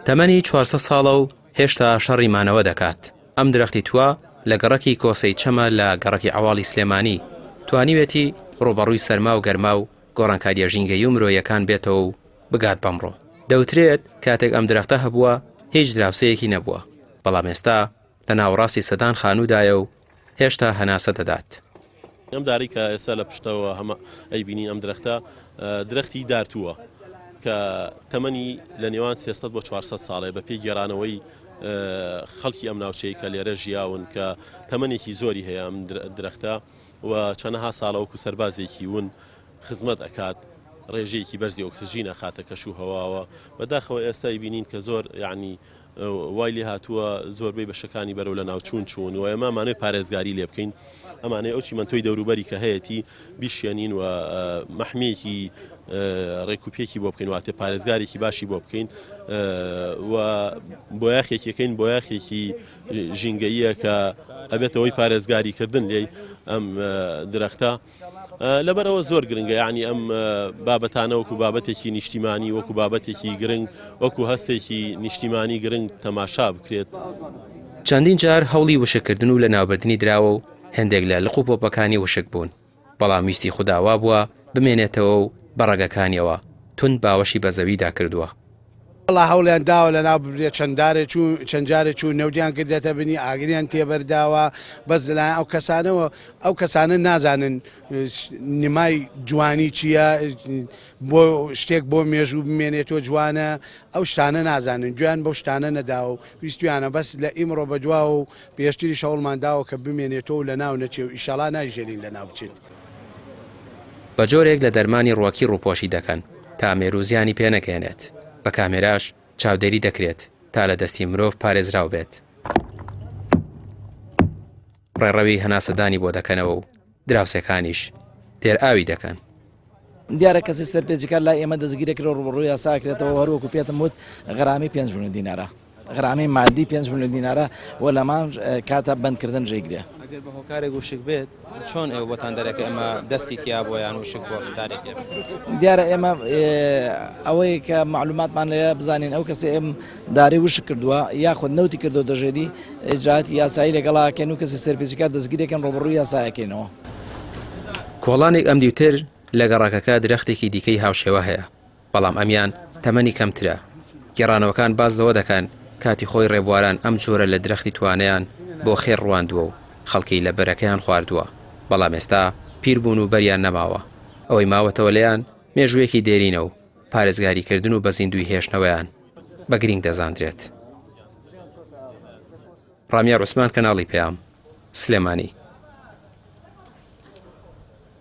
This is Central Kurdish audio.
تەمەنی 400 ساڵە و هێشتا شەڕی مانەوە دەکات. ئەم درەختی تووە لە گەڕەکی کۆسەی چەمە لە گەڕەکی عەواڵی سلێمانی توانیوێتی ڕوبەڕووی سەرما و گەرما و گۆڕانکاریە ژینگەیی و مرۆیەکان بێتەوە و بگات بەمڕۆ. دەوترێت کاتێک ئەم درەختە هەبووە هیچ دراوسەیەکی نەبووە، بەڵام ئێستا لە ناوەڕاستی سەدان خانوودایە و هێشتا هەناسە دەدات. ئەم داری کە ئێستا لە پشتەوە هەمە ئەیبینین ئەم درەختە درەختی دارتووە کە تەمەنی لە نێوان 300 بۆ 400 ساڵێ بە پێی گێڕانەوەی خەڵکی ئەم ناوچەی کە لێرە ژیاون کە تەمەنێکی زۆری هەیە ئەم درەختە و چەندەها ساڵە وەکو سەربازێکی ون خزمەت ئەکات، ڕێژەیەکی بەرزی ئۆکسجینە خاتە کەش و هەواوە. بەداخەوە ئێستا بینین کە زۆر یعنی وای لێ هاتووە زۆربەی بەشەکانی بەرەو لە ناوچوون چوون و ئێمە مانەوەی پارێزگاری لێ بکەین، ئەمانەی ئەو چیمەنتۆی دەوروبەری کە هەیەی بیشێنین و مەحمەیەکی ڕێکوپێکی بۆ بکەین، واتێ پارێزگارێکی باشی بۆ بکەین و بۆ یاخێکەکەین بۆ یاخێکی ژینگەییە کە ئەبێتەوەی پارێزگاریکردن لێی ئەم درەختە. لەبەرەوە زۆر گرنگە، یعنی ئەم بابەتانە وەکو بابەتێکی نیشتیمانی وەکو بابەتێکی گرنگ وەکو هەستێکی نیشتیمانی گرنگ تەماشا بکرێت. چەندین جار هەوڵی وشکردن و لە ناوبردنی دراوە و هەندێک لە لق و پۆپەکانی وشک بوون، بەڵام ویستی خودداوا بووە بمێنێتەوە و بەڕێگەکانیەوە تون باوەشی بە زەویدا کردووە. الله هەوڵیان داوە لە ناو ببرێت چەند جارێک چوو نەودیان کردێتە بنی ئاگریان تێبەرداوە، بەس لەلایەن ئەو کەسانەوە ئەو کەسانە نازانن نمای جوانی چییە، بۆ شتێک بۆ مێژوو بمێنێتەوە جوانە، ئەو شتانە نازانن، گویان بەو شتانە نەداوە و ویستویانە بەس لە ئیمڕۆ بەدواوە و پێشتری شەوڵمانداوە کە بمێنێتەوە و لە ناو نەچێ و ئیشەڵا نایژێرین لە ناو بچێت. بە جۆرێک لە دەرمانی ڕووەکی ڕووپۆشی دەکەن تا مێروزیانی پێنەکەێنێت، بە کامێراش چاودێری دەکرێت تا لە دەستی مرۆڤ پارێزراو بێت. ڕێڕەوی هەناسەدانی بۆ دەکەنەوە و دراوسەکانیش تێر ئاوی دەکەن. دیارە کەسی سەرپێچەکە لای ئێمە دەستگیرێکرێ ڕوبەڕووی یاساکرێتەوە، هەروەکو پێتم وت غەرامی 5 ملیۆن دینارە، غەرامی مادی 5 ملیۆن دینارە و لەمان کاتە بەندکردن ژێگرێ. ئەگەر بە هۆکارێک وشک بێت چۆن ئێوە بۆتان دەرێکە ئێمە دەستی تیا بۆ یان وشک بۆ دارێک دیارە ئێمە ئەوەی کە معلوماتمان لێ بزانین ئەو کەسی ئێم داری وشک کردووە یاخود نەوتی کردو دەژێری ئیجراعاتی یاسایی لەگەڵاکەن و کەسی سەرپێچەکە دەستگیرێکن ڕوبەڕووی یاسایەکەینەوە. کۆڵانێک ئەم دیوتر لە گەڕاکەکە درەختێکی دیکەی هاوشێوە هەیە، بەڵام ئەمیان تەمەنی کەمترە. گێڕانەوەکان باز لەوە دەکەن کاتی خۆی ڕێبواران ئەم جۆرە لە درەختی توانیان بۆ خێر ڕواندووە و خەڵکی لە بەرەکەیان خواردووە، بەڵام ئێستا پیر بوون و بەریان نەماوە. ئەوەی ماوەتەوە لەیان مێژوویەکی دێرینە و پارێزگاریکردن و بە زیندوی هێشتنەوەیان بە گرنگ دەزانرێت. ڕامیار عوسمان، کەناڵی پێام، سلێمانی.